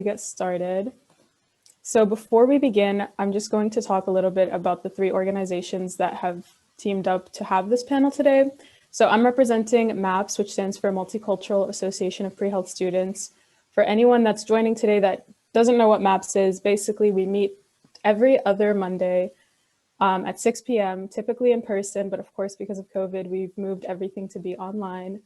get started. So before we begin, I'm just going to talk a little bit about the three organizations that have teamed up to have this panel today. So I'm representing MAPS, which stands for Multicultural Association of Pre-Health Students. For anyone that's joining today that doesn't know what MAPS is, basically we meet every other Monday at 6 p.m., typically in person, but of course, because of COVID, we've moved everything to be online.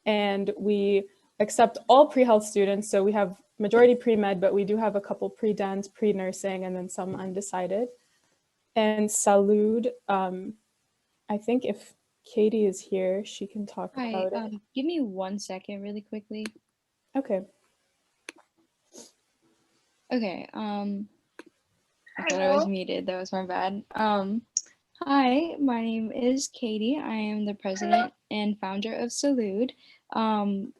And we accept all pre-health students. So we have majority pre-med, but we do have a couple pre-dent, pre-nursing, and then some undecided. And Salud, I think if Katie is here, she can talk about it. Give me 1 second really quickly. Okay. Okay, I thought I was muted, that was my bad. Hi, my name is Katie. I am the president and founder of Salud.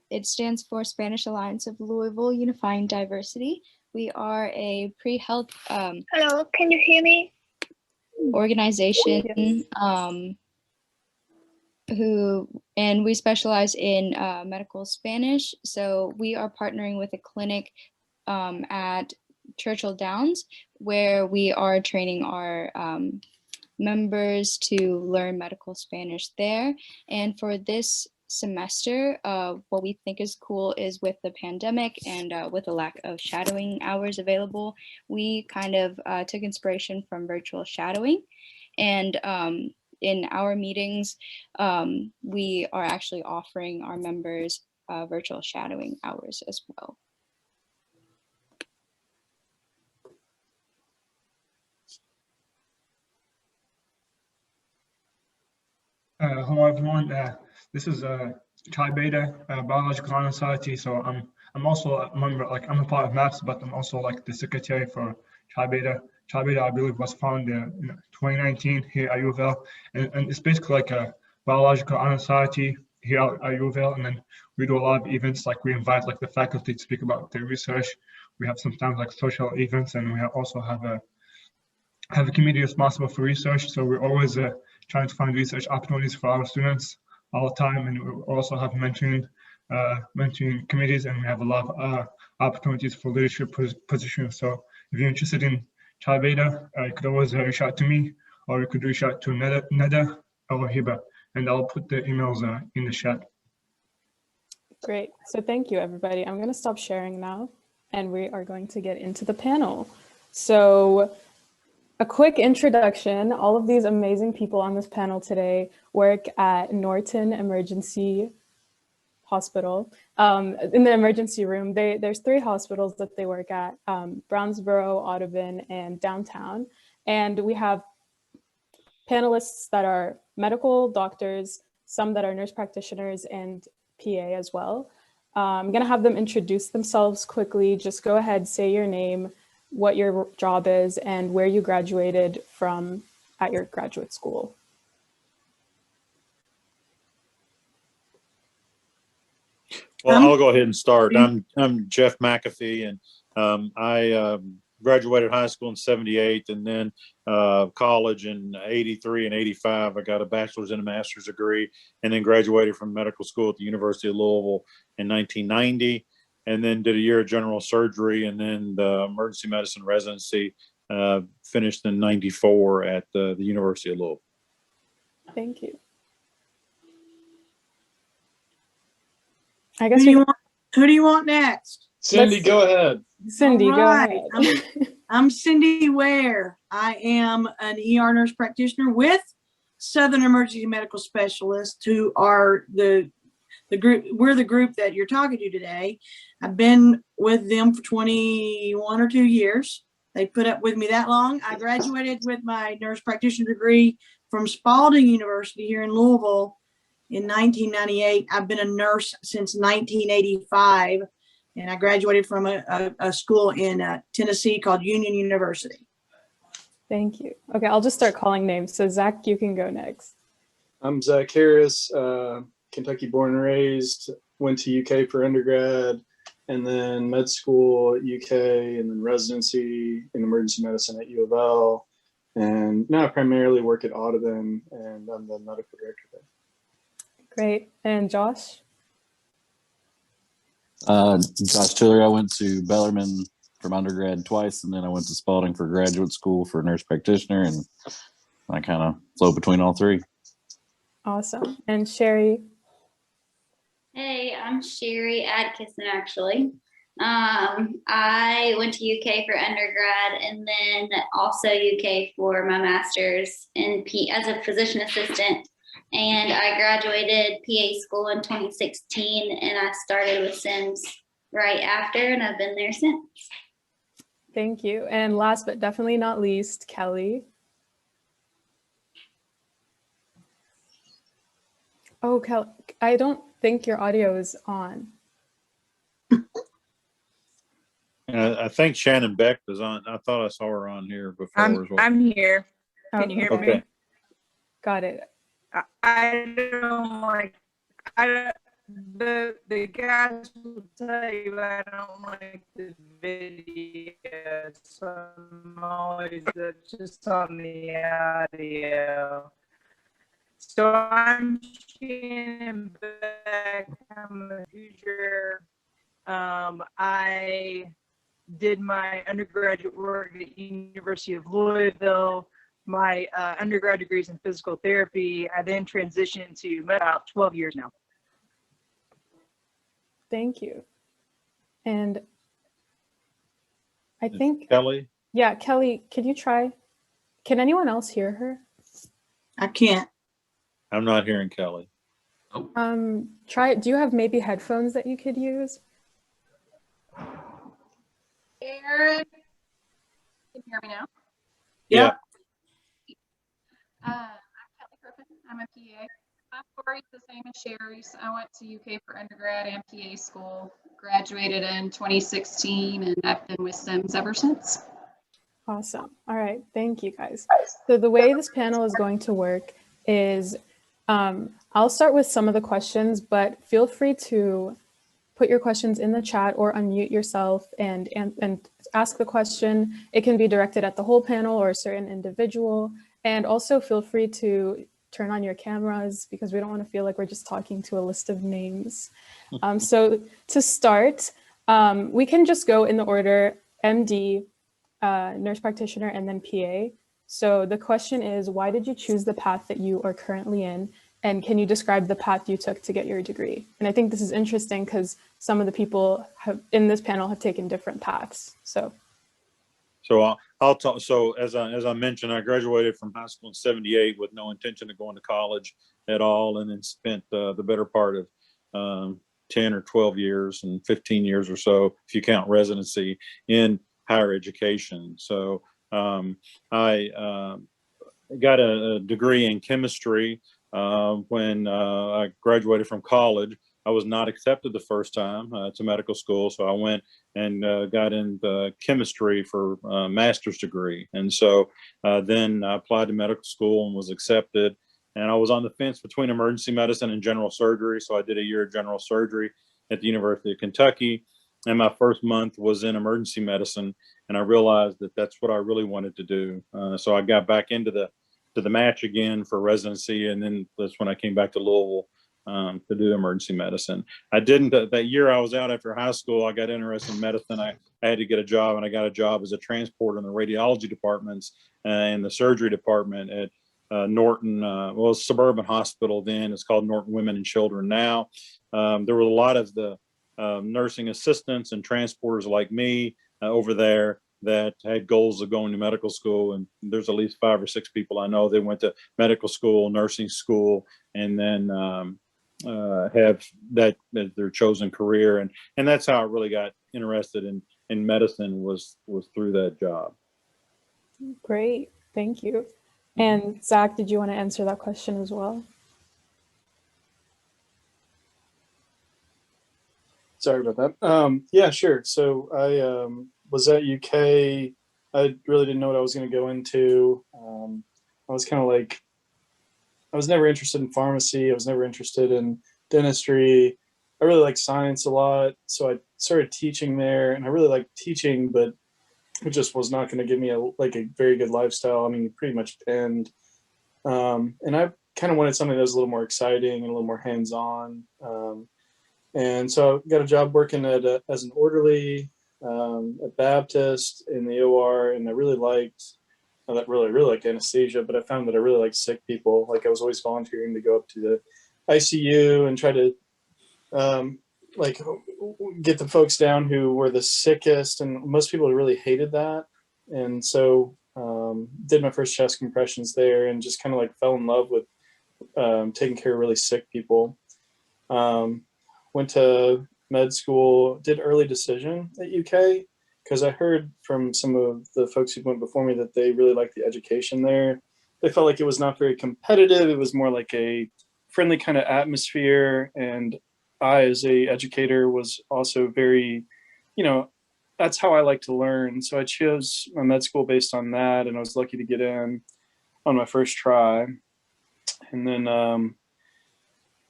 It stands for Spanish Alliance of Louisville Unifying Diversity. We are a pre-health hello, can you hear me? Organization. Yes. And we specialize in medical Spanish. So we are partnering with a clinic at Churchill Downs, where we are training our members to learn medical Spanish there. And for this semester, what we think is cool is with the pandemic and with the lack of shadowing hours available, we kind of took inspiration from virtual shadowing. And in our meetings, we are actually offering our members virtual shadowing hours as well. Hello everyone. This is Chi Beta Biological Honor Society. So I'm also a member, I'm a part of MAPS, but I'm also the secretary for Chi Beta. Chi Beta, I believe, was founded in 2019 here at UofL, and it's basically like a biological honor society here at UofL. And then we do a lot of events, we invite the faculty to speak about their research. We have sometimes social events, and we also have a committee responsible for research. So we're always trying to find research opportunities for our students all the time. And we also have mentoring committees, and we have a lot of opportunities for leadership positions. So if you're interested in Chi Beta, you could always reach out to me, or you could reach out to Neda or Hiba, and I'll put the emails in the chat. Great. So thank you, everybody. I'm going to stop sharing now, and we are going to get into the panel. So a quick introduction. All of these amazing people on this panel today work at Norton Emergency Hospital. In the emergency room, there's 3 hospitals that they work at, Brownsboro, Audubon, and downtown. And we have panelists that are medical doctors, some that are nurse practitioners, and PA as well. I'm gonna have them introduce themselves quickly. Just go ahead, say your name, what your job is, and where you graduated from at your graduate school. Well, I'll go ahead and start. I'm Jeff McAfee, and I graduated high school in '78, and then college in '83 and '85. I got a bachelor's and a master's degree, and then graduated from medical school at the University of Louisville in 1990. And then did a year of general surgery, and then the emergency medicine residency finished in '94 at the University of Louisville. Thank you. I guess who do you want next? Cindy, go ahead. Cindy, go ahead. I'm Cindy Ware. I am an ER nurse practitioner with Southern Emergency Medical Specialists, who are the group. We're the group that you're talking to today. I've been with them for 21 or 2 years. They put up with me that long. I graduated with my nurse practitioner degree from Spalding University here in Louisville in 1998. I've been a nurse since 1985, and I graduated from a school in Tennessee called Union University. Thank you. Okay, I'll just start calling names. So Zach, you can go next. I'm Zach Harris, Kentucky born and raised, went to UK for undergrad, and then med school at UK, and then residency in emergency medicine at UofL. And now I primarily work at Audubon, and I'm the medical director there. Great. And Josh? Josh Tillery. I went to Bellarmine from undergrad twice, and then I went to Spalding for graduate school for nurse practitioner, and I kind of float between all three. Awesome. And Sherry? Hey, I'm Sherry Adkisson, actually. I went to UK for undergrad and then also UK for my master's in as a physician assistant. And I graduated PA school in 2016, and I started with Sims right after, and I've been there since. Thank you. And last but definitely not least, Kelli. Oh, Kelli, I don't think your audio is on. I think Shannon Becht is on. I thought I saw her on here before as well. I'm here. Can you hear Okay. me? Got it. I don't like. The guys will tell you I don't like the video, so I'm always just on the audio. So I'm Shannon Becht. I'm a Hoosier. I did my undergraduate work at University of Louisville. My undergrad degree is in physical therapy. I then transitioned to about 12 years now. Thank you. And I think, Kelli? yeah, Kelli, can you try? Can anyone else hear her? I can't. I'm not hearing Kelli. Try it. Do you have maybe headphones that you could use? Aaron, can you hear me now? Yeah. I'm Kelli Griffin. I'm a PA. My story is the same as Sherry's. I went to UK for undergrad and PA school, graduated in 2016, and I've been with Sims ever since. Awesome. All right. Thank you, guys. So the way this panel is going to work is I'll start with some of the questions, but feel free to put your questions in the chat or unmute yourself and ask the question. It can be directed at the whole panel or a certain individual. And also feel free to turn on your cameras because we don't want to feel like we're just talking to a list of names. So to start, we can just go in the order MD, nurse practitioner, and then PA. So the question is, why did you choose the path that you are currently in? And can you describe the path you took to get your degree? And I think this is interesting because some of the people in this panel have taken different paths. So I'll talk. So as I mentioned, I graduated from high school in '78 with no intention of going to college at all, and then spent the better part of 10 or 12 years and 15 years or so, if you count residency, in higher education. So I got a degree in chemistry. When I graduated from college. I was not accepted the first time to medical school, so I went and got into chemistry for a master's degree. And so then I applied to medical school and was accepted. And I was on the fence between emergency medicine and general surgery, so I did a year of general surgery at the University of Kentucky. And my first month was in emergency medicine, and I realized that that's what I really wanted to do. So I got back into the match again for residency, and then that's when I came back to Louisville to do emergency medicine. I didn't, that year I was out after high school, I got interested in medicine. I had to get a job, and I got a job as a transporter in the radiology departments and the surgery department at Norton, well, Suburban Hospital then. It's called Norton Women and Children now. There were a lot of the nursing assistants and transporters like me over there that had goals of going to medical school. And there's at least 5 or 6 people I know that went to medical school, nursing school, and then have that as their chosen career. And that's how I really got interested in medicine was through that job. great. Thank you. And Zach, did you want to answer that question as well? Sorry about that. Yeah, sure. So I was at UK. I really didn't know what I was going to go into. I was kind of like, I was never interested in pharmacy. I was never interested in dentistry. I really like science a lot. So I started teaching there, and I really liked teaching, but it just was not going to give me a very good lifestyle. I mean, you pretty much pinned. And I kind of wanted something that was a little more exciting and a little more hands-on. And so I got a job working as an orderly at Baptist in the OR, and I really liked, really liked anesthesia, but I found that I really liked sick people. Like I was always volunteering to go up to the ICU and try to like get the folks down who were the sickest, and most people really hated that. And so did my first chest compressions there and just kind of like fell in love with taking care of really sick people. Went to med school, did early decision at UK because I heard from some of the folks who went before me that they really liked the education there. They felt like it was not very competitive. It was more like a friendly kind of atmosphere. And I, as a educator, was also very, you know, that's how I like to learn. So I chose my med school based on that, and I was lucky to get in on my first try. And then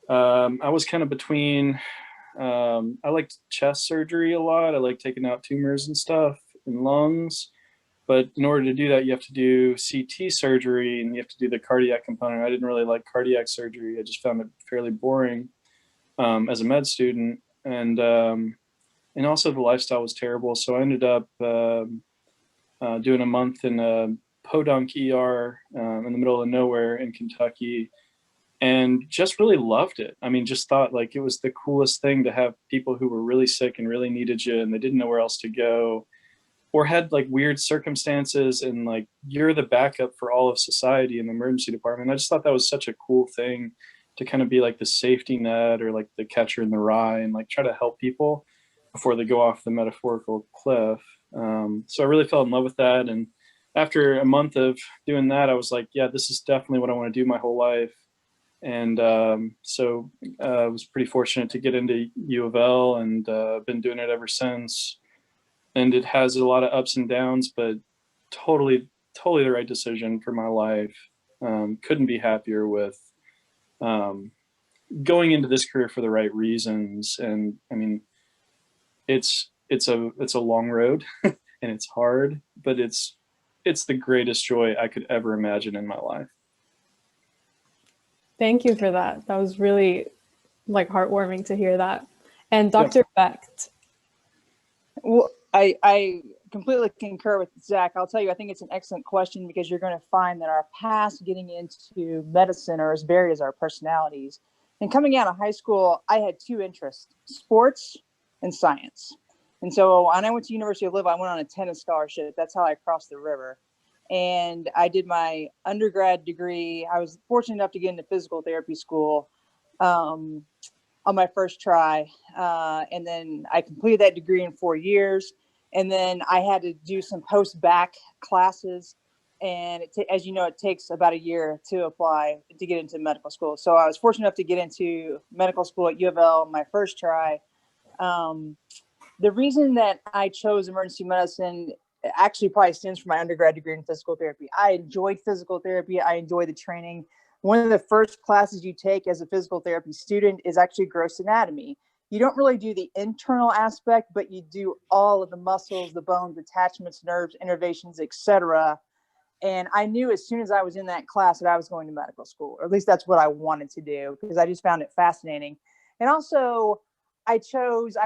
I was kind of between, I liked chest surgery a lot. I like taking out tumors and stuff in lungs. But in order to do that, you have to do CT surgery and you have to do the cardiac component. I didn't really like cardiac surgery. I just found it fairly boring as a med student. And also the lifestyle was terrible. So I ended up doing a month in a podunk ER in the middle of nowhere in Kentucky, and just really loved it. I mean, just thought like it was the coolest thing to have people who were really sick and really needed you and they didn't know where else to go, or had like weird circumstances, and like you're the backup for all of society in the emergency department. I just thought that was such a cool thing to kind of be like the safety net or like the catcher in the rye and like try to help people before they go off the metaphorical cliff. So I really fell in love with that. And after a month of doing that, I was like, yeah, this is definitely what I want to do my whole life. And so I was pretty fortunate to get into UofL, and been doing it ever since. And it has a lot of ups and downs, but totally the right decision for my life. Couldn't be happier with going into this career for the right reasons. And I mean, it's a long road and it's hard, but it's the greatest joy I could ever imagine in my life. Thank you for that. That was really like heartwarming to hear that. And Dr. Becht. Well, I completely concur with Zach. I'll tell you, I think it's an excellent question because you're going to find that our paths getting into medicine are as varied as our personalities. And coming out of high school, I had two interests, sports and science. And so when I went to University of Louisville, I went on a tennis scholarship. That's how I crossed the river. And I did my undergrad degree. I was fortunate enough to get into physical therapy school on my first try. And then I completed that degree in 4 years. And then I had to do some post-bac classes. And as you know, it takes about a year to apply to get into medical school. So I was fortunate enough to get into medical school at UofL my first try. The reason that I chose emergency medicine actually probably stems from my undergrad degree in physical therapy. I enjoyed physical therapy. I enjoyed the training. One of the first classes you take as a physical therapy student is actually gross anatomy. You don't really do the internal aspect, but you do all of the muscles, the bones, attachments, nerves, innervations, etc. And I knew as soon as I was in that class that I was going to medical school, or at least that's what I wanted to do, because I just found it fascinating. And also, I chose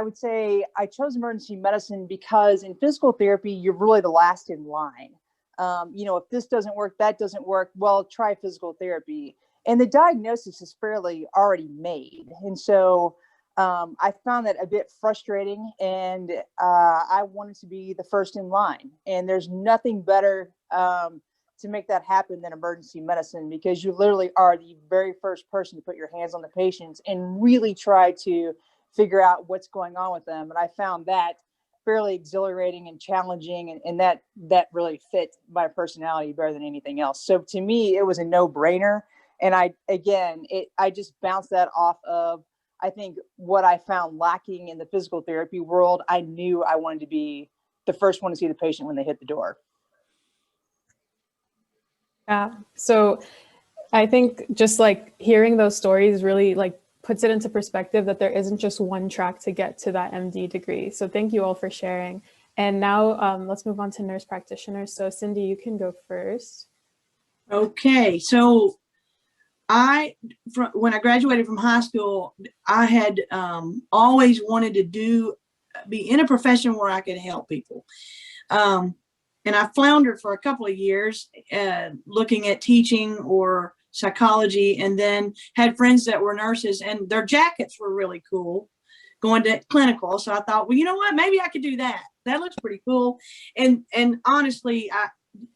emergency medicine because in physical therapy, you're really the last in line. If this doesn't work, that doesn't work, well, try physical therapy. And the diagnosis is fairly already made. And so I found that a bit frustrating, and I wanted to be the first in line. And there's nothing better to make that happen than emergency medicine, because you literally are the very first person to put your hands on the patients and really try to figure out what's going on with them. And I found that fairly exhilarating and challenging, and that really fit my personality better than anything else. So to me, it was a no-brainer. And I just bounced that off of, I think, what I found lacking in the physical therapy world. I knew I wanted to be the first one to see the patient when they hit the door. Yeah. So I think just like hearing those stories really like puts it into perspective that there isn't just one track to get to that MD degree. So thank you all for sharing. And now let's move on to nurse practitioners. So Cindy, you can go first. Okay. So when I graduated from high school, I had always wanted to do be in a profession where I could help people. And I floundered for a couple of years looking at teaching or psychology, and then had friends that were nurses and their jackets were really cool going to clinical. So I thought, well, you know what, maybe I could do that. That looks pretty cool. And honestly,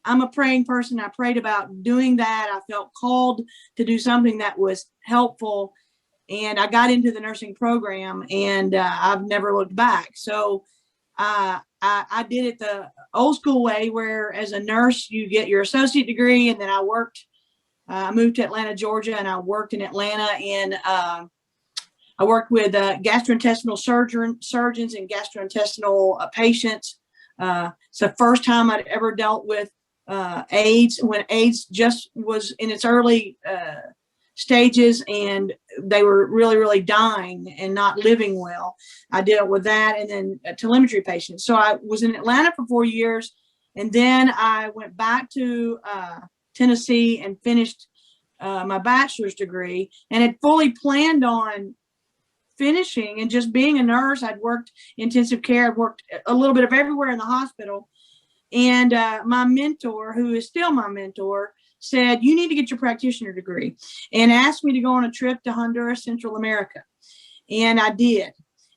I'm a praying person. I prayed about doing that. I felt called to do something that was helpful. And I got into the nursing program, and I've never looked back. So I did it the old school way, where as a nurse, you get your associate degree. And then I moved to Atlanta, Georgia, and I worked in Atlanta. And I worked with gastrointestinal surgeons and gastrointestinal patients. It's the first time I'd ever dealt with AIDS, when AIDS just was in its early stages, and they were really, really dying and not living well. I dealt with that, and then telemetry patients. So I was in Atlanta for 4 years, and then I went back to Tennessee and finished my bachelor's degree, and had fully planned on finishing and just being a nurse. I'd worked intensive care. I'd worked a little bit of everywhere in the hospital. And my mentor, who is still my mentor, said, you need to get your practitioner degree, and asked me to go on a trip to Honduras, Central America. And I did.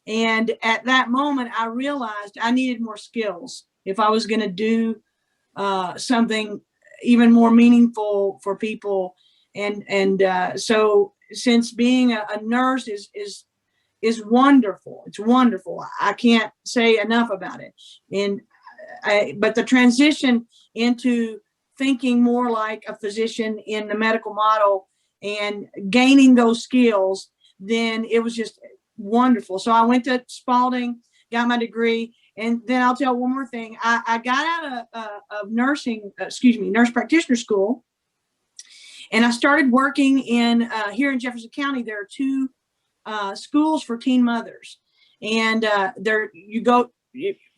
And at that moment, I realized I needed more skills if I was going to do something even more meaningful for people. And so since being a nurse is wonderful, it's wonderful. I can't say enough about it. But the transition into thinking more like a physician in the medical model and gaining those skills, then it was just wonderful. So I went to Spalding, got my degree. And then I'll tell one more thing. I got out of nurse practitioner school, and I started working in here in Jefferson County. There are two schools for teen mothers, and you go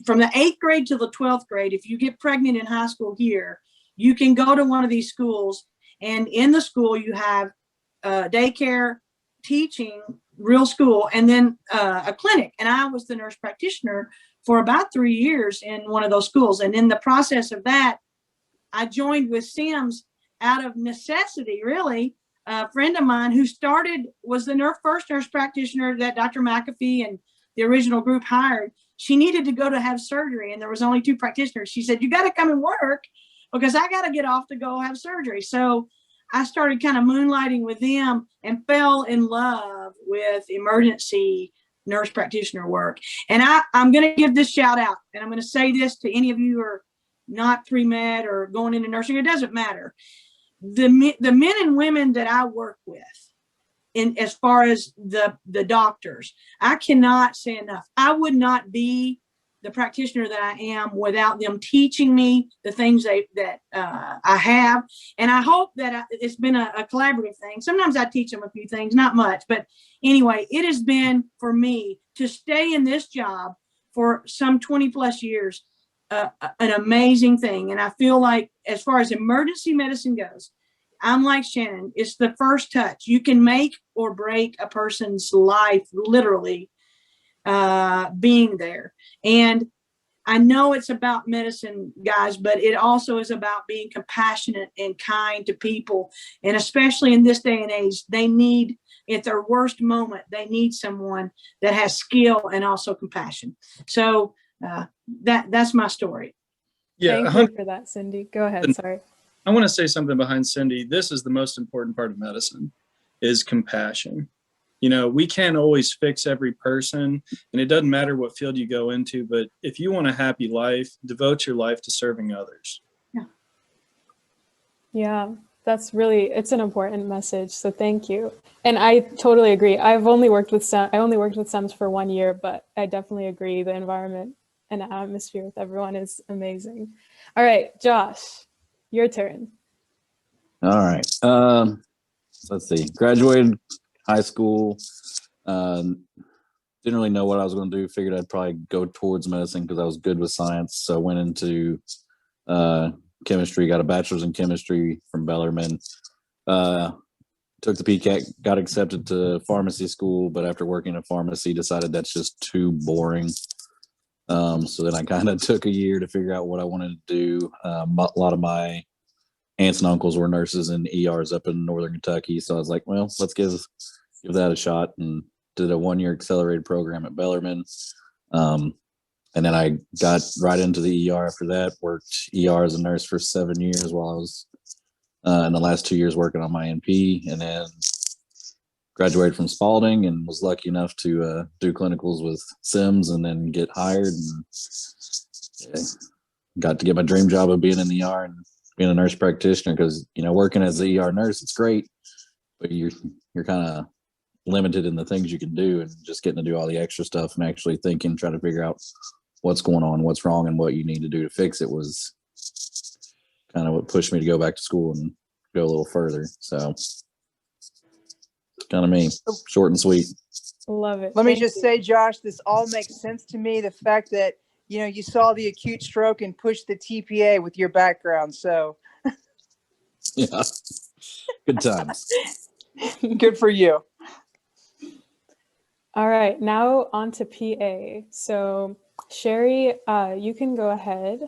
from the 8th grade to the 12th grade. If you get pregnant in high school here, you can go to one of these schools, and in the school you have daycare, teaching, real school, and then a clinic. And I was the nurse practitioner for about 3 years in one of those schools. And in the process of that, I joined with Sims out of necessity, really. A friend of mine who was the first nurse practitioner that Dr. McAfee and the original group hired. She needed to go to have surgery, and there was only 2 practitioners. She said, you got to come and work because I got to get off to go have surgery. So I started kind of moonlighting with them and fell in love with emergency nurse practitioner work. And I'm going to give this shout out, and I'm going to say this to any of you who are not pre-med or going into nursing. It doesn't matter. The men and women that I work with, as far as the doctors, I cannot say enough. I would not be the practitioner that I am without them teaching me the things that I have. And I hope that it's been a collaborative thing. Sometimes I teach them a few things, not much, but anyway, it has been for me to stay in this job for some 20 plus years, an amazing thing. And I feel like as far as emergency medicine goes, I'm like Shannon, it's the first touch. You can make or break a person's life, literally, being there. And I know it's about medicine, guys, but it also is about being compassionate and kind to people. And especially in this day and age, they need, at their worst moment, they need someone that has skill and also compassion. So that's my story. Yeah, Thank you for that, Cindy. Go ahead. Sorry. I want to say something behind Cindy. This is the most important part of medicine, is compassion. You know, we can't always fix every person, and it doesn't matter what field you go into, but if you want a happy life, devote your life to serving others. Yeah, it's an important message. So thank you. And I totally agree. I only worked with SEMS for 1 year, but I definitely agree. The environment and the atmosphere with everyone is amazing. All right, Josh, your turn. All right. Let's see. Graduated high school. Didn't really know what I was going to do. Figured I'd probably go towards medicine because I was good with science. So I went into chemistry, got a bachelor's in chemistry from Bellarmine. Took the PCAT, got accepted to pharmacy school, but after working in a pharmacy, decided that's just too boring. So then I kind of took a year to figure out what I wanted to do. A lot of my aunts and uncles were nurses in ERs up in Northern Kentucky. So I was like, well, let's give that a shot, and did a 1-year accelerated program at Bellarmine. And then I got right into the ER after that, worked ER as a nurse for 7 years while I was in the last 2 years working on my NP, and then graduated from Spalding and was lucky enough to do clinicals with Sims and then get hired, and got to get my dream job of being in the ER and being a nurse practitioner, because, you know, working as an ER nurse, it's great, but you're kind of limited in the things you can do, and just getting to do all the extra stuff and actually thinking, trying to figure out what's going on, what's wrong, and what you need to do to fix it was kind of what pushed me to go back to school and go a little further. So kind of me, short and sweet. Love it. Let me Thank just you. say, Josh, this all makes sense to me. The fact that, you know, you saw the acute stroke and pushed the TPA with your background. So Yeah, good times. good for you. All right, now on to PA. So Sherry, you can go ahead.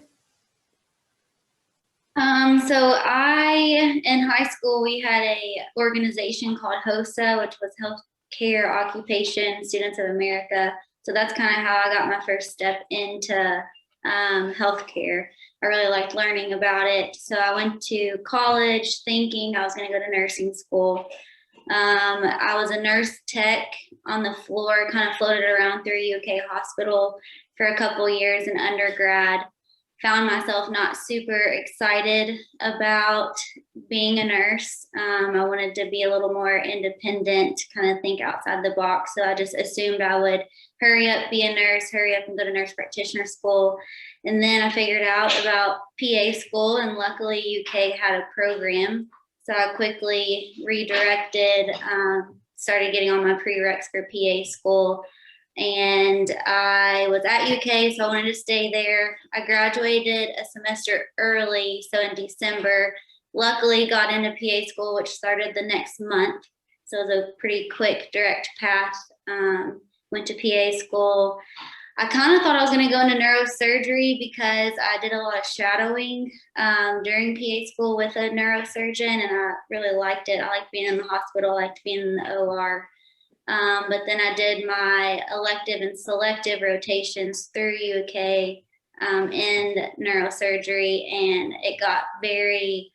So in high school, we had a organization called HOSA, which was Healthcare Occupation Students of America. So that's kind of how I got my first step into healthcare. I really liked learning about it. So I went to college thinking I was going to go to nursing school. I was a nurse tech on the floor, kind of floated around through UK hospital for a couple years in undergrad. Found myself not super excited about being a nurse. I wanted to be a little more independent, kind of think outside the box. So I just assumed I would hurry up, be a nurse, hurry up and go to nurse practitioner school. And then I figured out about PA school, and luckily UK had a program. So I quickly redirected, started getting on my prereqs for PA school. And I was at UK, so I wanted to stay there. I graduated a semester early, so in December. Luckily got into PA school, which started the next month. So it was a pretty quick, direct path. Went to PA school. I kind of thought I was going to go into neurosurgery because I did a lot of shadowing during PA school with a neurosurgeon, and I really liked it. I liked being in the hospital, I liked being in the OR. But then I did my elective and selective rotations through UK in neurosurgery, and it got very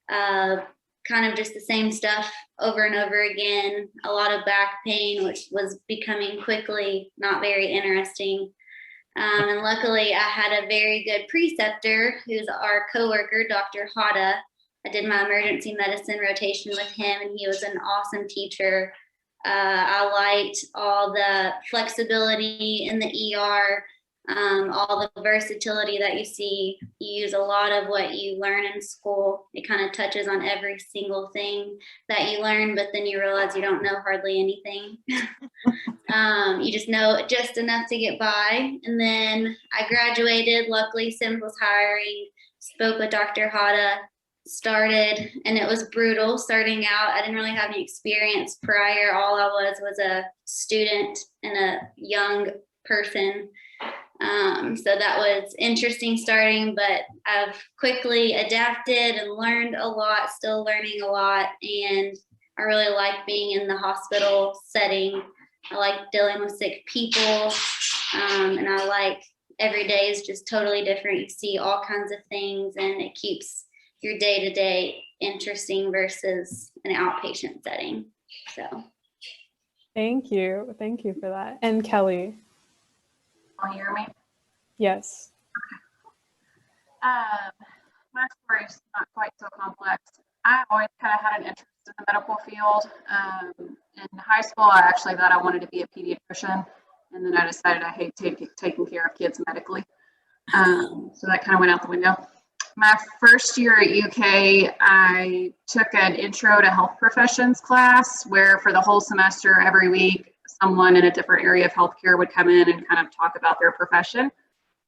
kind of just the same stuff over and over again. A lot of back pain, which was becoming quickly not very interesting. And luckily I had a very good preceptor who's our coworker, Dr. Hada. I did my emergency medicine rotation with him, and he was an awesome teacher. I liked all the flexibility in the ER, all the versatility that you see. You use a lot of what you learn in school. It kind of touches on every single thing that you learn, but then you realize you don't know hardly anything. You just know just enough to get by. And then I graduated. Luckily, Sims was hiring, spoke with Dr. Hada, started, and it was brutal starting out. I didn't really have any experience prior. All I was a student and a young person. So that was interesting starting, but I've quickly adapted and learned a lot, still learning a lot. And I really like being in the hospital setting. I like dealing with sick people. And I like every day is just totally different. You see all kinds of things, and it keeps your day-to-day interesting versus an outpatient setting. So Thank you for that. And Kelly? Can you hear me? Yes. My story is not quite so complex. I always kind of had an interest in the medical field. In high school, I actually thought I wanted to be a pediatrician, and then I decided I hate taking care of kids medically. So that kind of went out the window. My first year at UK, I took an intro to health professions class where for the whole semester, every week, someone in a different area of healthcare would come in and kind of talk about their profession. And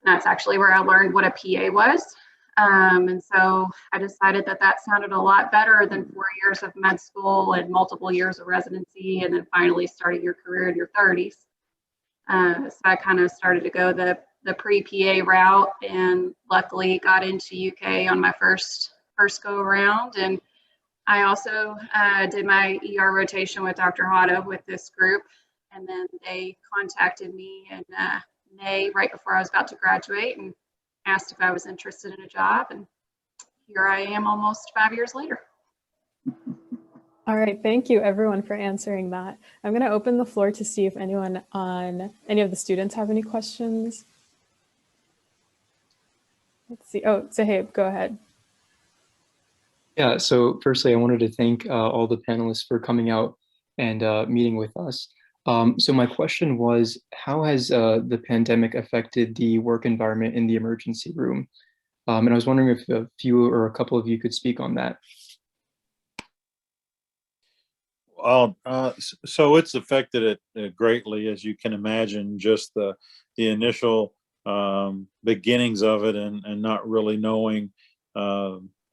that's actually where I learned what a PA was. And so I decided that sounded a lot better than 4 years of med school and multiple years of residency, and then finally starting your career in your 30s. So I kind of started to go the the pre-PA route, and luckily got into UK on my first go around. And I also did my ER rotation with Dr. Hada with this group, and then they contacted me in May, right before I was about to graduate, and asked if I was interested in a job, and here I am almost 5 years later. All right, thank you everyone for answering that. I'm going to open the floor to see if any of the students have any questions. Let's see. Oh, Zahib, go ahead. Yeah, so firstly, I wanted to thank all the panelists for coming out and meeting with us. So my question was, how has the pandemic affected the work environment in the emergency room? And I was wondering if a few or a couple of you could speak on that. So it's affected it greatly, as you can imagine, just the initial beginnings of it, and not really knowing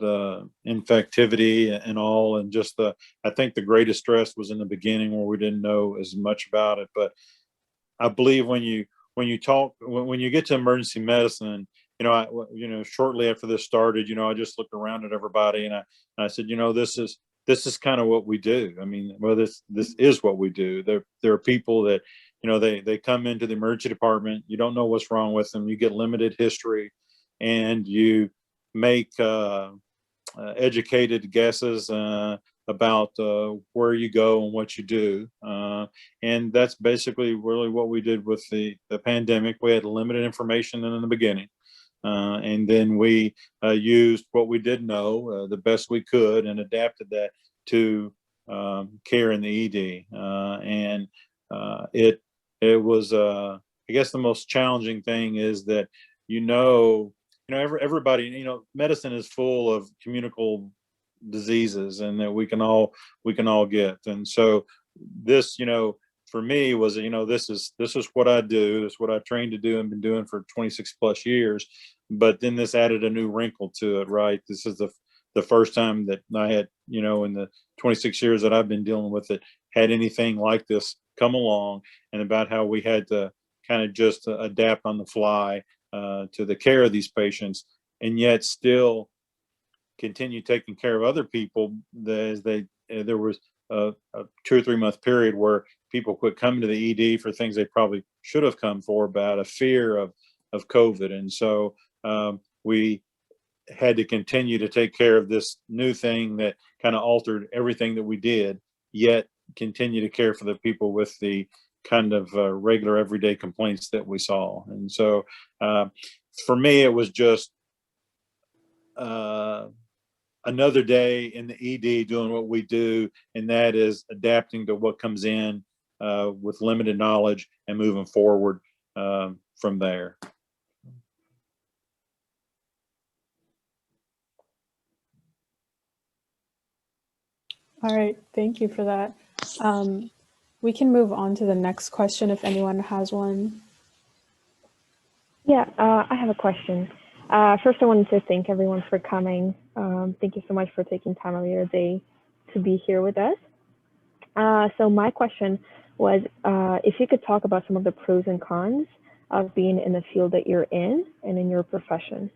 the infectivity and all, and just I think the greatest stress was in the beginning, where we didn't know as much about it. But I believe when you get to emergency medicine, shortly after this started, I just looked around at everybody, and I said, this is kind of what we do. I mean, well, this is what we do. There are people that, they come into the emergency department, you don't know what's wrong with them, you get limited history, and you make educated guesses about where you go and what you do. And that's basically really what we did with the pandemic. We had limited information in the beginning. And then we used what we did know the best we could, and adapted that to care in the ED. And it was, I guess the most challenging thing is that, everybody, medicine is full of communicable diseases, and that we can all get. And so this, for me was, this is what I do. This is what I trained to do and been doing for 26 plus years. But then this added a new wrinkle to it, right? This is the first time that I had, in the 26 years that I've been dealing with it, had anything like this come along, and about how we had to kind of just adapt on the fly to the care of these patients, and yet still continue taking care of other people. There was a 2 or 3 month period where people quit coming to the ED for things they probably should have come for, about a fear of COVID. And so we had to continue to take care of this new thing that kind of altered everything that we did, yet continue to care for the people with the kind of regular everyday complaints that we saw. And so for me, it was just another day in the ED doing what we do, and that is adapting to what comes in with limited knowledge and moving forward from there. All right, thank you for that. We can move on to the next question if anyone has one. Yeah, I have a question. First, I wanted to thank everyone for coming. Thank you so much for taking time out of your day to be here with us. So my question was, if you could talk about some of the pros and cons of being in the field that you're in and in your profession.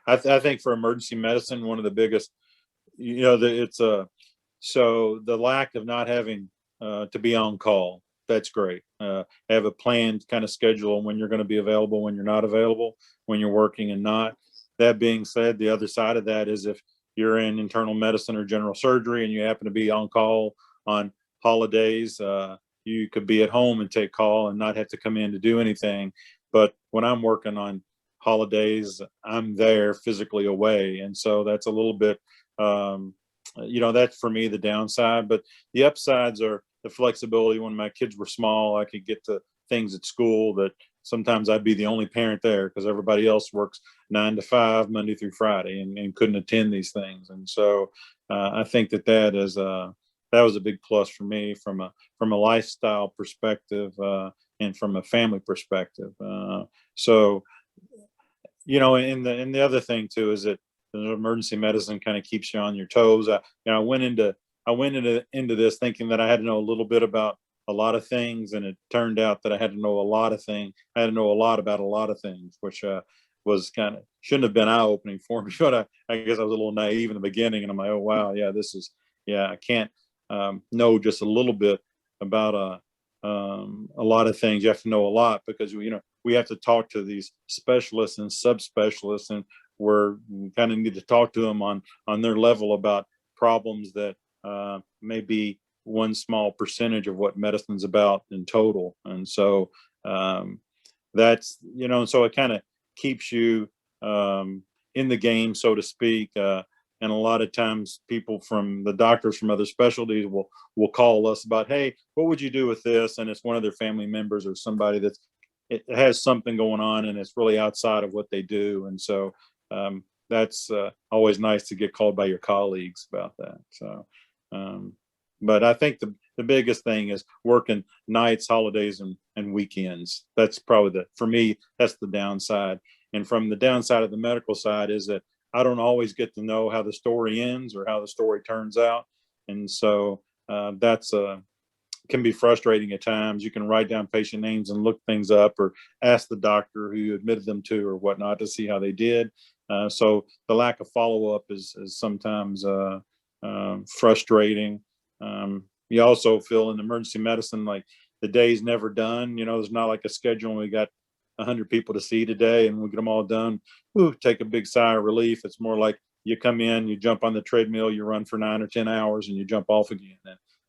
I think for emergency medicine, one of the biggest, so the lack of not having to be on call, that's great. Have a planned kind of schedule when you're going to be available, when you're not available, when you're working and not. That being said, the other side of that is if you're in internal medicine or general surgery and you happen to be on call on holidays, you could be at home and take call and not have to come in to do anything. But when I'm working on holidays, I'm there physically away. And so that's a little bit, that's for me the downside. But the upsides are the flexibility. When my kids were small, I could get to things at school that sometimes I'd be the only parent there because everybody else works 9 to 5 Monday through Friday and couldn't attend these things. And so I think that was a big plus for me from a lifestyle perspective and from a family perspective. And the other thing too is that the emergency medicine kind of keeps you on your toes. I went into I went into this thinking that I had to know a little bit about a lot of things, and it turned out that I had to know a lot of things. I had to know a lot about a lot of things, which was kind of shouldn't have been eye-opening for me, but I guess I was a little naive in the beginning, and I'm like, oh wow, yeah, this is, yeah, I can't know just a little bit about a lot of things. You have to know a lot, because we have to talk to these specialists and subspecialists, and we kind of need to talk to them on their level about problems that may be one small percentage of what medicine's about in total. And so that's, so it kind of keeps you in the game, so to speak. And a lot of times people from the doctors from other specialties will call us about, hey, what would you do with this? And it's one of their family members or somebody it has something going on, and it's really outside of what they do. And so that's always nice to get called by your colleagues about that. So, but I think the biggest thing is working nights, holidays, and weekends. That's probably for me, that's the downside. And from the downside of the medical side is that I don't always get to know how the story ends or how the story turns out. And so that's can be frustrating at times. You can write down patient names and look things up, or ask the doctor who you admitted them to or whatnot to see how they did. So the lack of follow-up is sometimes frustrating. You also feel in emergency medicine like the day's never done. There's not like a schedule and we got 100 people to see today and we get them all done. Ooh, take a big sigh of relief. It's more like you come in, you jump on the treadmill, you run for 9 or 10 hours, and you jump off again.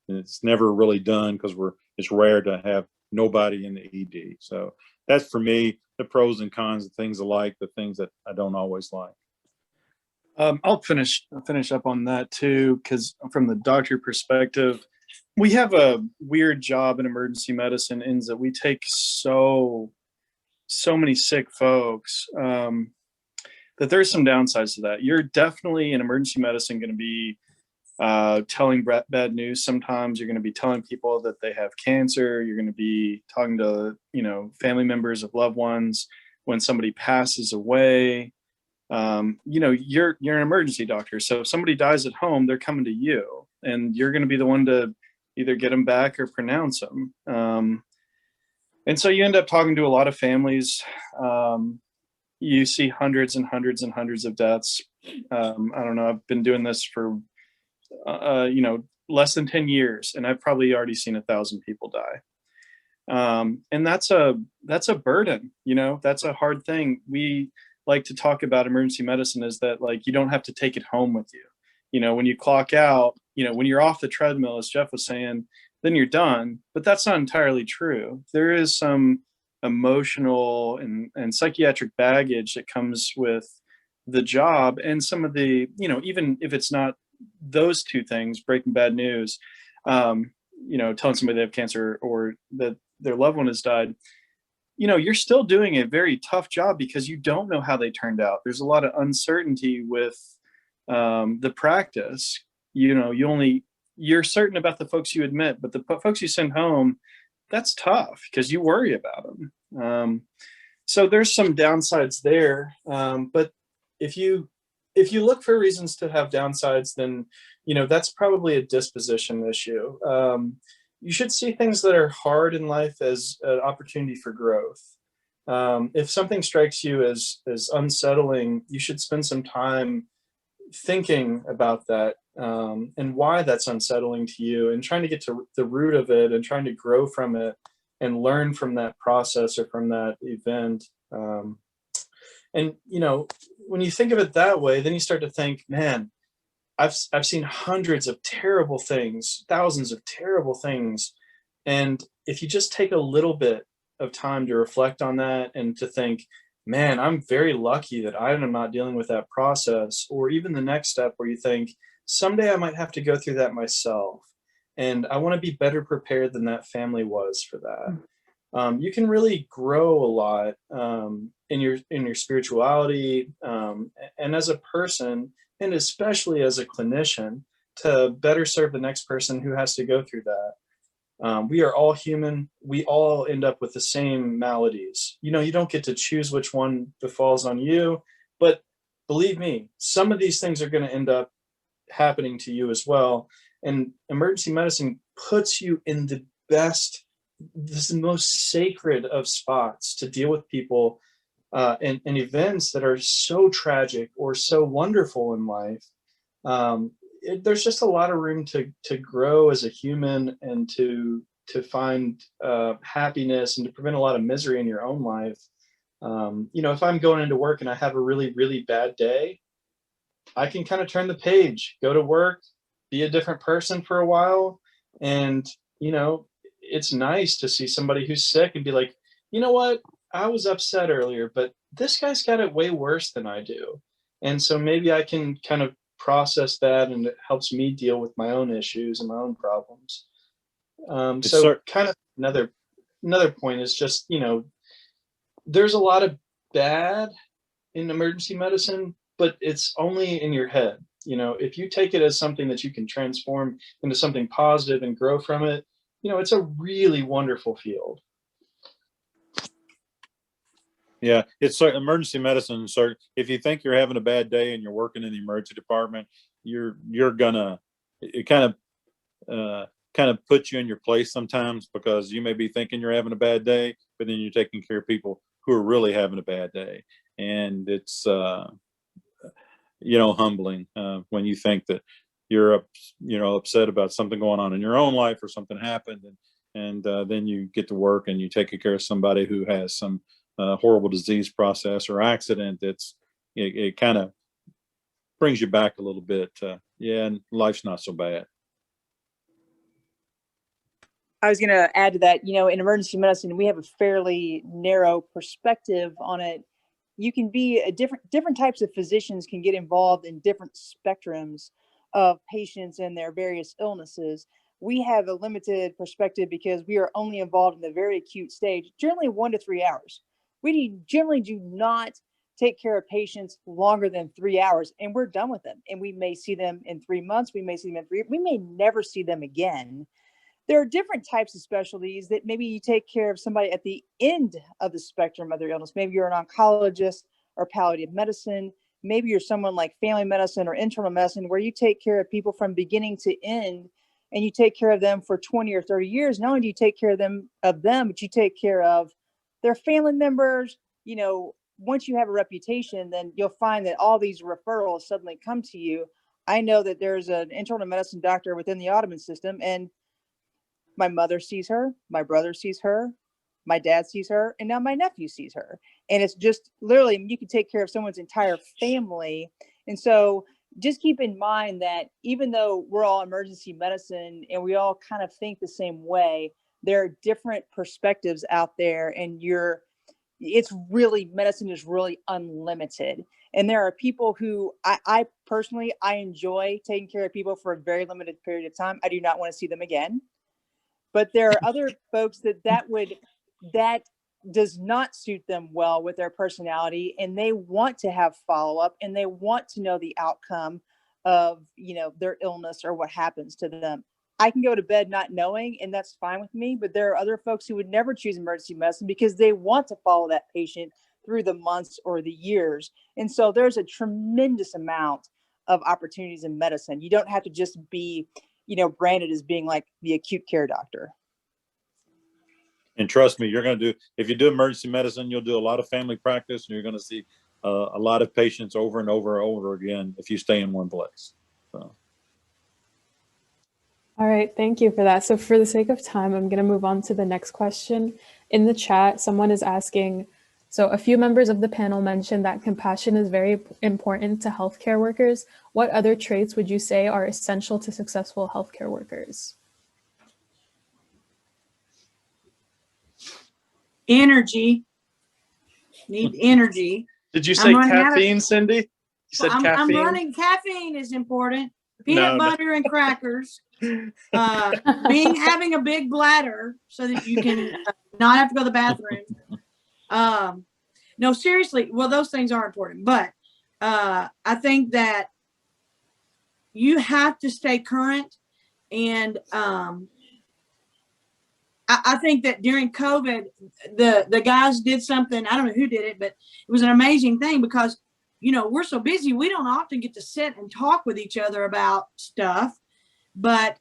And it's never really done, because it's rare to have nobody in the ED. So that's, for me, the pros and cons of things alike, the things that I don't always like. I'll finish up on that too, because from the doctor perspective, we have a weird job in emergency medicine in that we take so many sick folks that there's some downsides to that. You're definitely in emergency medicine going to be telling bad news. Sometimes you're going to be telling people that they have cancer. You're going to be talking to family members of loved ones when somebody passes away. You're an emergency doctor, so if somebody dies at home, they're coming to you, and you're going to be the one to either get them back or pronounce them. And so you end up talking to a lot of families. You see hundreds and hundreds and hundreds of deaths. I don't know, I've been doing this for less than 10 years, and I've probably already seen 1,000 people die. And that's a burden. That's a hard thing. We like to talk about emergency medicine is that, like, you don't have to take it home with you. When you clock out, when you're off the treadmill, as Jeff was saying, then you're done. But that's not entirely true. There is some emotional and psychiatric baggage that comes with the job, and some of the, even if it's not those two things, breaking bad news, telling somebody they have cancer or that their loved one has died, you're still doing a very tough job because you don't know how they turned out. There's a lot of uncertainty with the practice. You're certain about the folks you admit, but the folks you send home, that's tough because you worry about them. So there's some downsides there. But if you look for reasons to have downsides, then, that's probably a disposition issue. You should see things that are hard in life as an opportunity for growth. If something strikes you as unsettling, you should spend some time thinking about that and why that's unsettling to you, and trying to get to the root of it and trying to grow from it and learn from that process or from that event. And when you think of it that way, then you start to think, man, I've seen hundreds of terrible things, thousands of terrible things. And if you just take a little bit of time to reflect on that and to think, man, I'm very lucky that I'm not dealing with that process. Or even the next step where you think, someday I might have to go through that myself, and I want to be better prepared than that family was for that. You can really grow a lot in your spirituality and as a person, and especially as a clinician, to better serve the next person who has to go through that. We are all human. We all end up with the same maladies. You don't get to choose which one befalls on you, but believe me, some of these things are going to end up happening to you as well. And emergency medicine puts you in the best, this is the most sacred of spots to deal with people in events that are so tragic or so wonderful in life. There's just a lot of room to grow as a human and to find happiness and to prevent a lot of misery in your own life. You know, if I'm going into work and I have a really, really bad day, I can kind of turn the page, go to work, be a different person for a while. And, you know, it's nice to see somebody who's sick and be like, you know what, I was upset earlier, but this guy's got it way worse than I do. And so maybe I can kind of process that, and it helps me deal with my own issues and my own problems. So kind of another point is just, you know, there's a lot of bad in emergency medicine, but it's only in your head. You know, if you take it as something that you can transform into something positive and grow from it, you know, it's a really wonderful field. Yeah, it's emergency medicine. So if you think you're having a bad day and you're working in the emergency department, you're gonna, it kind of puts you in your place sometimes, because you may be thinking you're having a bad day, but then you're taking care of people who are really having a bad day. And it's, you know, humbling when you think that you're, you know, upset about something going on in your own life or something happened. And then you get to work and you take care of somebody who has some horrible disease process or accident. It kind of brings you back a little bit. Yeah, and life's not so bad. I was going to add to that, you know, in emergency medicine, we have a fairly narrow perspective on it. You can be different types of physicians can get involved in different spectrums of patients and their various illnesses. We have a limited perspective because we are only involved in the very acute stage, generally 1 to 3 hours. We generally do not take care of patients longer than 3 hours, and we're done with them. And we may see them in 3 months. We may see them in 3. We may never see them again. There are different types of specialties that maybe you take care of somebody at the end of the spectrum of their illness. Maybe you're an oncologist or palliative medicine. Maybe you're someone like family medicine or internal medicine, where you take care of people from beginning to end, and you take care of them for 20 or 30 years. Not only do you take care of them, but you take care of their family members. You know, once you have a reputation, then you'll find that all these referrals suddenly come to you. I know that there's an internal medicine doctor within the Ottoman system, and my mother sees her, my brother sees her, my dad sees her, and now my nephew sees her. And it's just literally, you can take care of someone's entire family. And so just keep in mind that even though we're all emergency medicine and we all kind of think the same way, there are different perspectives out there, and medicine is really unlimited. And there are people who I personally enjoy taking care of people for a very limited period of time. I do not want to see them again. But there are other folks that does not suit them well with their personality, and they want to have follow-up, and they want to know the outcome of, you know, their illness or what happens to them. I can go to bed not knowing, and that's fine with me. But there are other folks who would never choose emergency medicine because they want to follow that patient through the months or the years. And so there's a tremendous amount of opportunities in medicine. You don't have to just be, you know, branded as being like the acute care doctor. And trust me, if you do emergency medicine, you'll do a lot of family practice, and you're going to see a lot of patients over and over and over again if you stay in one place. So. All right, thank you for that. So for the sake of time, I'm going to move on to the next question. In the chat, someone is asking, so a few members of the panel mentioned that compassion is very important to healthcare workers. What other traits would you say are essential to successful healthcare workers? Energy. Need energy. Did you say caffeine, Cindy? You said caffeine? Caffeine is important. Peanut butter and crackers. Having a big bladder so that you can not have to go to the bathroom. No, seriously. Well, those things are important, but I think that you have to stay current. And I think that during COVID, the guys did something, I don't know who did it, but it was an amazing thing because, you know, we're so busy. We don't often get to sit and talk with each other about stuff. but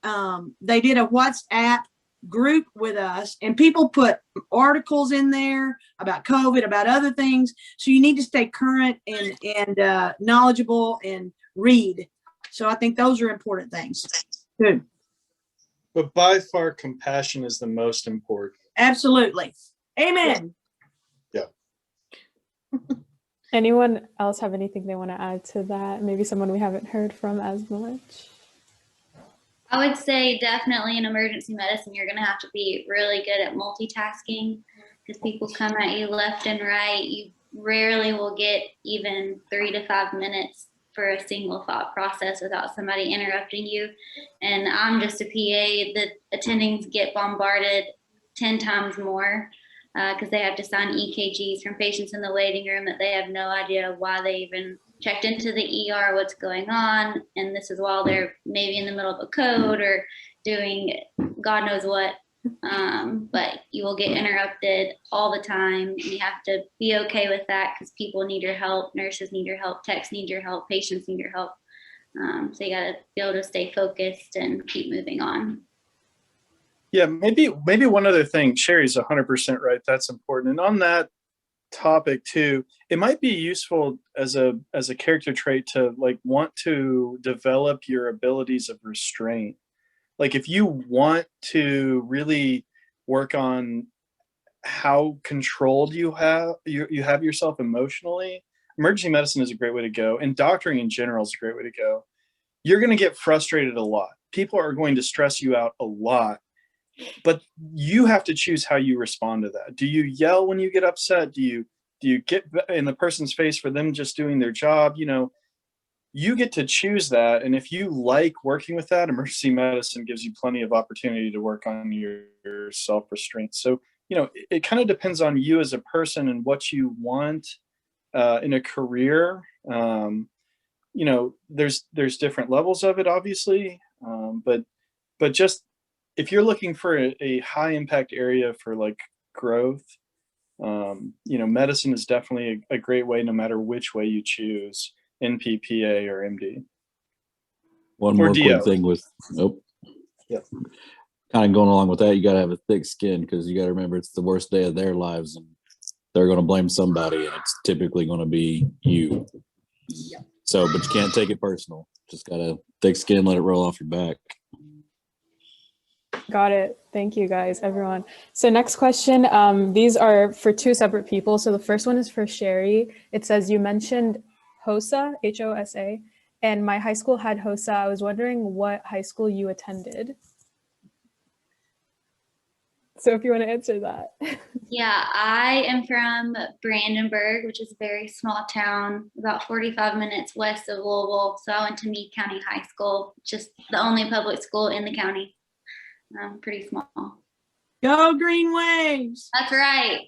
they did a WhatsApp group with us, and people put articles in there about COVID, about other things. So you need to stay current and knowledgeable and read. So I think those are important things. Good. But by far, compassion is the most important. Absolutely. Amen. Yeah. Anyone else have anything they want to add to that? Maybe someone we haven't heard from as much. I would say definitely in emergency medicine, you're going to have to be really good at multitasking because people come at you left and right. You rarely will get even 3 to 5 minutes for a single thought process without somebody interrupting you. And I'm just a PA. The attendings get bombarded 10 times more because they have to sign EKGs from patients in the waiting room that they have no idea why they even checked into the ER, what's going on. And this is while they're maybe in the middle of a code or doing God knows what. But you will get interrupted all the time. And you have to be okay with that because people need your help, nurses need your help, techs need your help, patients need your help. So you got to be able to stay focused and keep moving on. Yeah, maybe one other thing. Sherry's 100% right. That's important. And on that topic too, it might be useful as a character trait to like want to develop your abilities of restraint. Like if you want to really work on how controlled you have yourself emotionally, emergency medicine is a great way to go, and doctoring in general is a great way to go. You're going to get frustrated a lot. People are going to stress you out a lot, but you have to choose how you respond to that. Do you yell when you get upset? Do you get in the person's face for them just doing their job? You know, you get to choose that. And if you like working with that, emergency medicine gives you plenty of opportunity to work on your self-restraint. So, you know, it kind of depends on you as a person and what you want in a career. You know, there's different levels of it, obviously. But just if you're looking for a high impact area for like growth, you know, medicine is definitely a great way, no matter which way you choose, NP, PA, or MD. One Or more DO. quick thing with, Yeah. kind of going along with that, you got to have a thick skin because you got to remember it's the worst day of their lives and they're going to blame somebody, and it's typically going to be you. Yeah. So, but you can't take it personal. Just got a thick skin, let it roll off your back. Got it. Thank you guys, everyone. So next question, these are for two separate people. So the first one is for Sherry. It says, you mentioned HOSA, H-O-S-A, and my high school had HOSA. I was wondering what high school you attended. So if you want to answer that. Yeah, I am from Brandenburg, which is a very small town, about 45 minutes west of Louisville. So I went to Meade County High School, just the only public school in the county. Pretty small. Go Green Waves. That's right.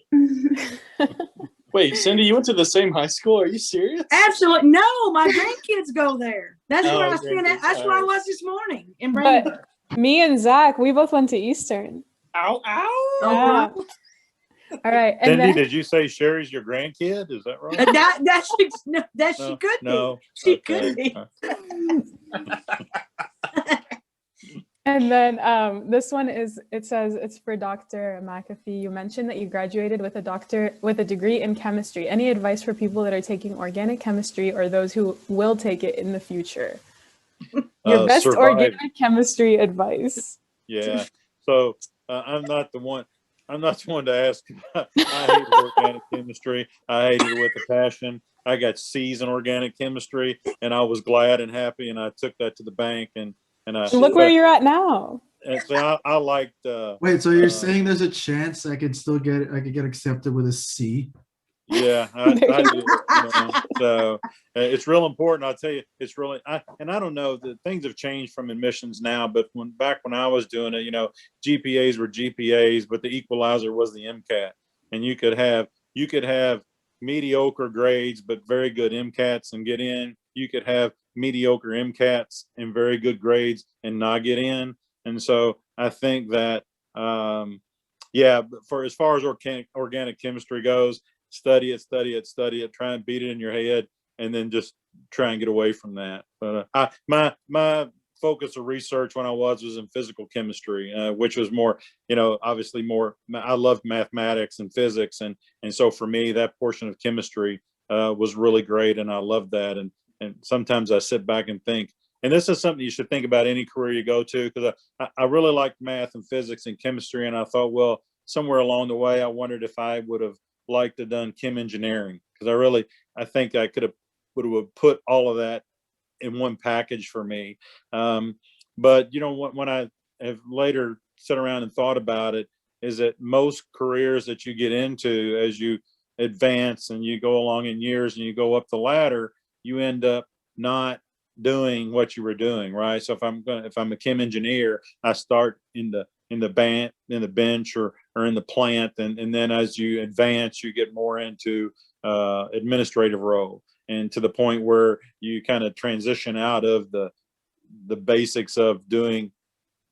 Wait, Cindy, you went to the same high school? Are you serious? Absolutely. No, my grandkids go there. That's where I spent it. grandkids. That's All where I right. was this morning in Brandenburg. But me and Zach, we both went to Eastern. Ow, ow. Yeah. All right. And Cindy, then, did you say Sherry's your grandkid? Is that right? She could No. be. She Okay. could be. and then this one is, it says it's for Dr. McAfee. You mentioned that you graduated with a degree in chemistry. Any advice for people that are taking organic chemistry or those who will take it in the future? Your best Survive. organic chemistry advice. Yeah. So I'm not the one to ask. I hated organic chemistry. I hated it with a passion. I got C's in organic chemistry, and I was glad and happy, and I took that to the bank. And I Look where you're at now. And so I liked. Wait, so you're saying there's a chance I could get accepted with a C? Yeah, I do. You know, so it's real important. I'll tell you, it's really. I don't know, the things have changed from admissions now, but back when I was doing it, you know, GPAs were GPAs, but the equalizer was the MCAT, and you could have mediocre grades but very good MCATs and get in. You could have mediocre MCATs and very good grades and not get in. And so I think that, yeah, for as far as organic chemistry goes, study it, try and beat it in your head, and then just try and get away from that. But my focus of research when I was in physical chemistry, which was more, obviously more, I loved mathematics and physics. And so for me, that portion of chemistry was really great. And I loved that. And sometimes I sit back and think, and this is something you should think about any career you go to, because I really liked math and physics and chemistry. And I thought, well, somewhere along the way, I wondered if I would have liked to have done chem engineering, because I think I would have put all of that in one package for me. But when I have later sat around and thought about it, is that most careers that you get into as you advance and you go along in years and you go up the ladder, you end up not doing what you were doing, right? So if I'm a chem engineer, I start in the bench or in the plant, and then as you advance, you get more into administrative role, and to the point where you kind of transition out of the basics of doing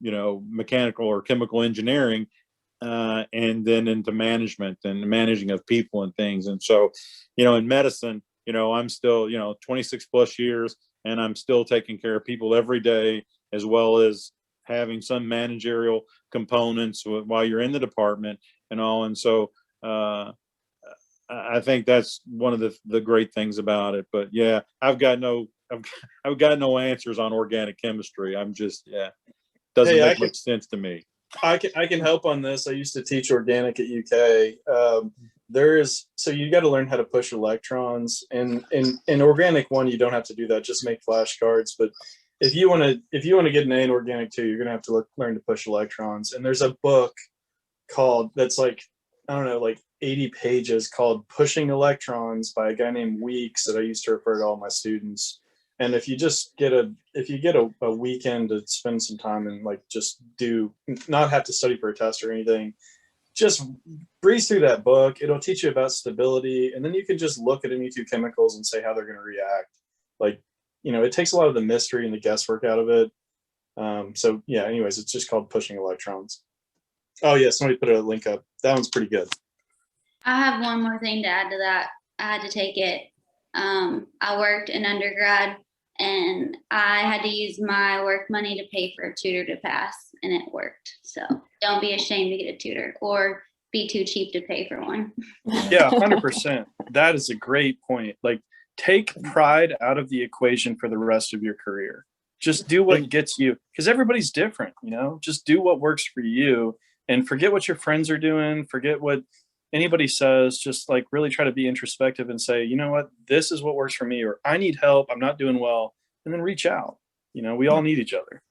mechanical or chemical engineering, and then into management and managing of people and things. And so in medicine, I'm still 26 plus years, and I'm still taking care of people every day, as well as having some managerial components while you're in the department and all. And so I think that's one of the great things about it. But yeah, I've got no answers on organic chemistry. I'm just, doesn't make much sense to me. I can help on this. I used to teach organic at UK. So you got to learn how to push electrons, and in organic 1, you don't have to do that. Just make flashcards. But if you want to get an A in organic 2, you're gonna have to learn to push electrons. And there's a book that's like, I don't know, like 80 pages, called Pushing Electrons by a guy named Weeks, that I used to refer to all my students. And if you just get a weekend to spend some time and not have to study for a test or anything, just breeze through that book. It'll teach you about stability, and then you can just look at any two chemicals and say how they're going to react. It takes a lot of the mystery and the guesswork out of it. So yeah, anyways, it's just called Pushing Electrons. Oh yeah, somebody put a link up. That one's pretty good. I have one more thing to add to that. I had to take it. I worked in undergrad, and I had to use my work money to pay for a tutor to pass, and it worked. So don't be ashamed to get a tutor, or be too cheap to pay for one. Yeah, 100%. That is a great point. Take pride out of the equation for the rest of your career. Just do what gets you, because everybody's different, just do what works for you, and forget what your friends are doing, forget what anybody says. Just really try to be introspective and say, you know what, this is what works for me, or I need help, I'm not doing well, and then reach out. We all need each other.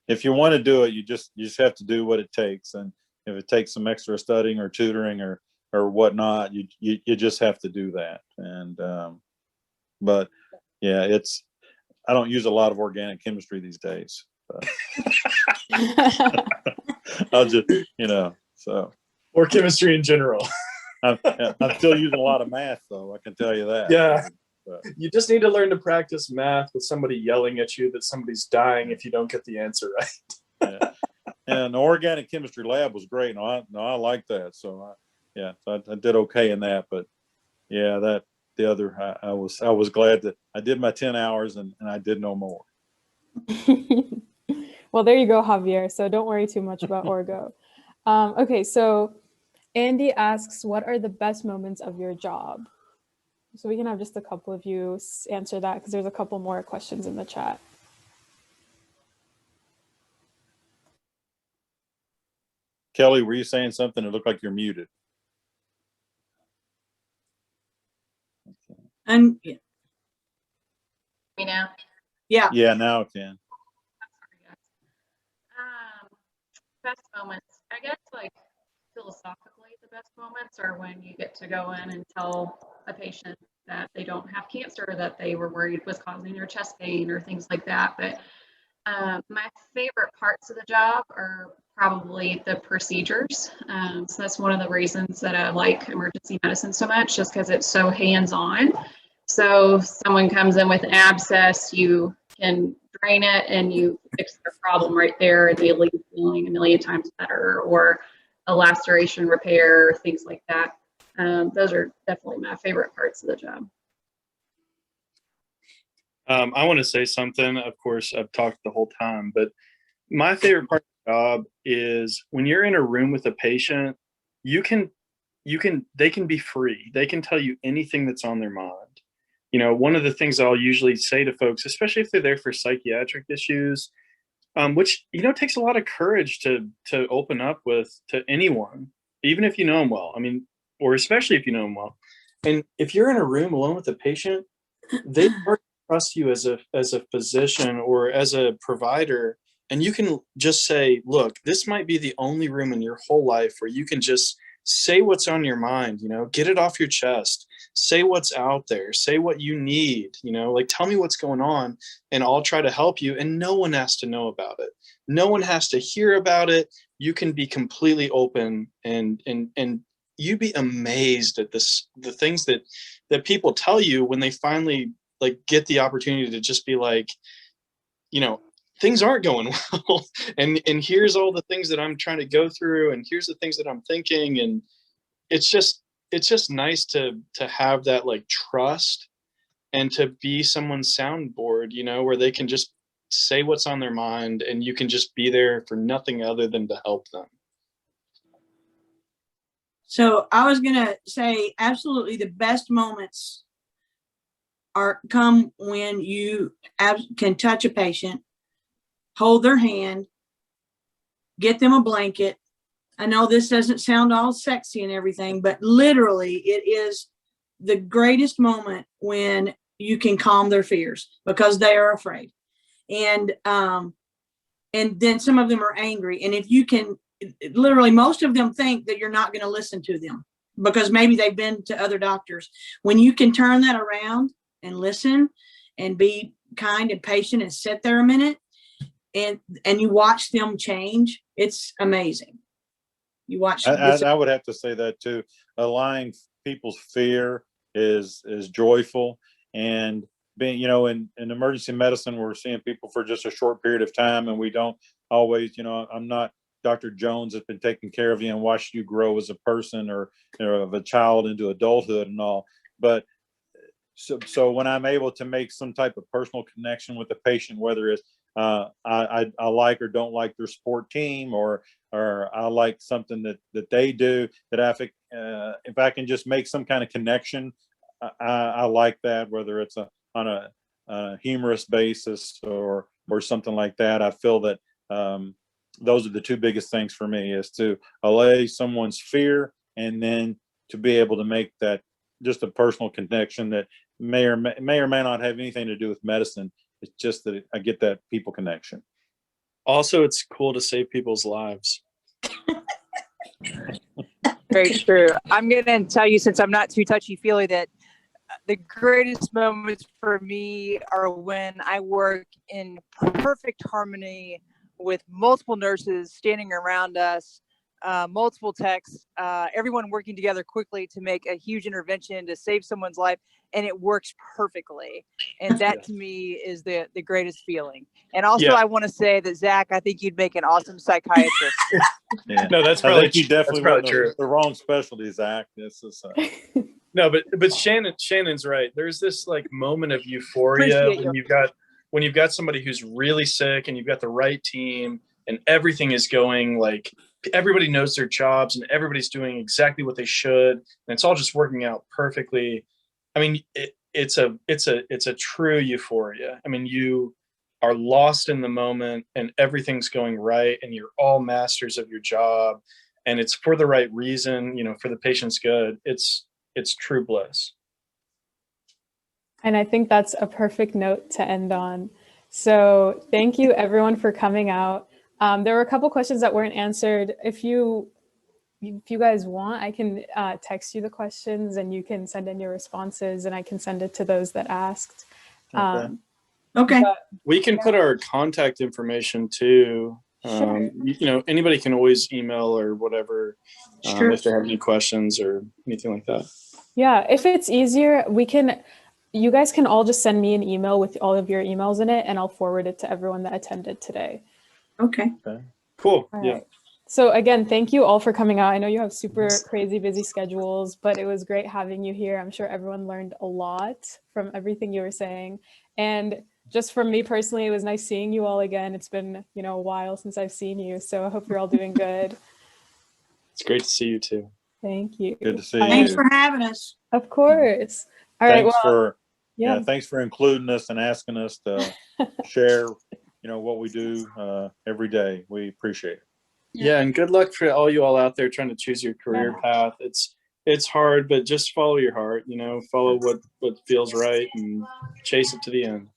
If you want to do it, you just have to do what it takes. And if it takes some extra studying or tutoring or whatnot, you just have to do that. And but yeah, I don't use a lot of organic chemistry these days. I'll just, so. Or chemistry in general. I'm still using a lot of math, though. I can tell you that. Yeah. You just need to learn to practice math with somebody yelling at you that somebody's dying if you don't get the answer right. Yeah. And the organic chemistry lab was great. I like that. So I did okay in that. But yeah, I was glad that I did my 10 hours and I did no more. Well, there you go, Javier. So don't worry too much about Orgo. Okay, so Andy asks, what are the best moments of your job? So we can have just a couple of you answer that, because there's a couple more questions in the chat. Kelly, were you saying something? It looked like you're muted. And Me now? yeah. Yeah, now it can. Best moments, I guess, philosophically, the best moments are when you get to go in and tell a patient that they don't have cancer, that they were worried was causing their chest pain or things like that. But my favorite parts of the job are probably the procedures. So that's one of the reasons that I like emergency medicine so much, just because it's so hands-on. So if someone comes in with an abscess, you can drain it and you fix their problem right there, and they leave feeling a million times better, or a laceration repair, things like that. Those are definitely my favorite parts of the job. I want to say something. Of course, I've talked the whole time, but my favorite part of the job is when you're in a room with a patient, they can be free. They can tell you anything that's on their mind. You know, one of the things I'll usually say to folks, especially if they're there for psychiatric issues, which, you know, takes a lot of courage to open up with to anyone, even if you know them well. I mean, or especially if you know them well. And if you're in a room alone with a patient, they trust you as a physician or as a provider, and you can just say, look, this might be the only room in your whole life where you can just say what's on your mind, you know, get it off your chest, say what's out there, say what you need, you know, like tell me what's going on and I'll try to help you. And no one has to know about it. No one has to hear about it. You can be completely open, and you'd be amazed at the things that people tell you when they finally like get the opportunity to just be like, you know, things aren't going well. and here's all the things that I'm trying to go through, and here's the things that I'm thinking. And it's just nice to have that like trust and to be someone's soundboard, you know, where they can just say what's on their mind and you can just be there for nothing other than to help them. So I was going to say absolutely the best moments come when you can touch a patient, hold their hand, get them a blanket. I know this doesn't sound all sexy and everything, but literally it is the greatest moment when you can calm their fears because they are afraid. And then some of them are angry. And if you can, literally most of them think that you're not going to listen to them because maybe they've been to other doctors. When you can turn that around and listen and be kind and patient and sit there a minute and you watch them change, it's amazing. You watch. I would have to say that too. Allaying people's fear is joyful, and being, you know, in emergency medicine, we're seeing people for just a short period of time, and we don't always, you know, I'm not Dr. Jones that's been taking care of you and watched you grow as a person or of a child into adulthood and all. But so when I'm able to make some type of personal connection with the patient, whether it's I like or don't like their sport team, or I like something that they do, that if I can just make some kind of connection, I like that, whether it's on a humorous basis or something like that. I feel that those are the two biggest things for me, is to allay someone's fear and then to be able to make that just a personal connection that may or may not have anything to do with medicine. It's just that I get that people connection. Also, it's cool to save people's lives. Very true. I'm going to tell you, since I'm not too touchy-feely, that the greatest moments for me are when I work in perfect harmony with multiple nurses standing around us, multiple techs, everyone working together quickly to make a huge intervention to save someone's life, and it works perfectly. And that to me is the greatest feeling. And also, I want to say that, Zach, I think you'd make an awesome psychiatrist. Yeah. No, that's probably you definitely probably true. The wrong specialty, Zach. This is no, but Shannon's right. There's this like moment of euphoria when you've got somebody who's really sick and you've got the right team and everything is going, like everybody knows their jobs and everybody's doing exactly what they should, and it's all just working out perfectly. I mean, it's a true euphoria. I mean, you are lost in the moment and everything's going right and you're all masters of your job and it's for the right reason, you know, for the patient's good. It's true bliss. And I think that's a perfect note to end on. So thank you everyone for coming out. There were a couple questions that weren't answered. If you guys want, I can text you the questions and you can send in your responses and I can send it to those that asked. Okay. We can put our contact information too. Sure. You know, anybody can always email or whatever Sure. if they have any questions or anything like that. Yeah, if it's easier, you guys can all just send me an email with all of your emails in it and I'll forward it to everyone that attended today. Okay. Cool. All Yeah. right. So again, thank you all for coming out. I know you have super crazy busy schedules, but it was great having you here. I'm sure everyone learned a lot from everything you were saying. And just for me personally, it was nice seeing you all again. It's been, you know, a while since I've seen you. So I hope you're all doing good. It's great to see you too. Thank you. Good to see Thanks you. for having us. Of course. All right. Thanks Well, for yeah. thanks for including us and asking us to share, you know, what we do every day. We appreciate it. Yeah, and good luck for all you all out there trying to choose your career path. It's hard, but just follow your heart, you know, follow what feels right and chase it to the end.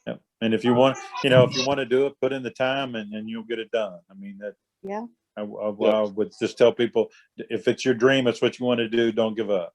Yep. And if you want, you know, if you want to do it, put in the time and you'll get it done. I mean, that, Yeah. I would just tell people, if it's your dream, it's what you want to do, don't give up.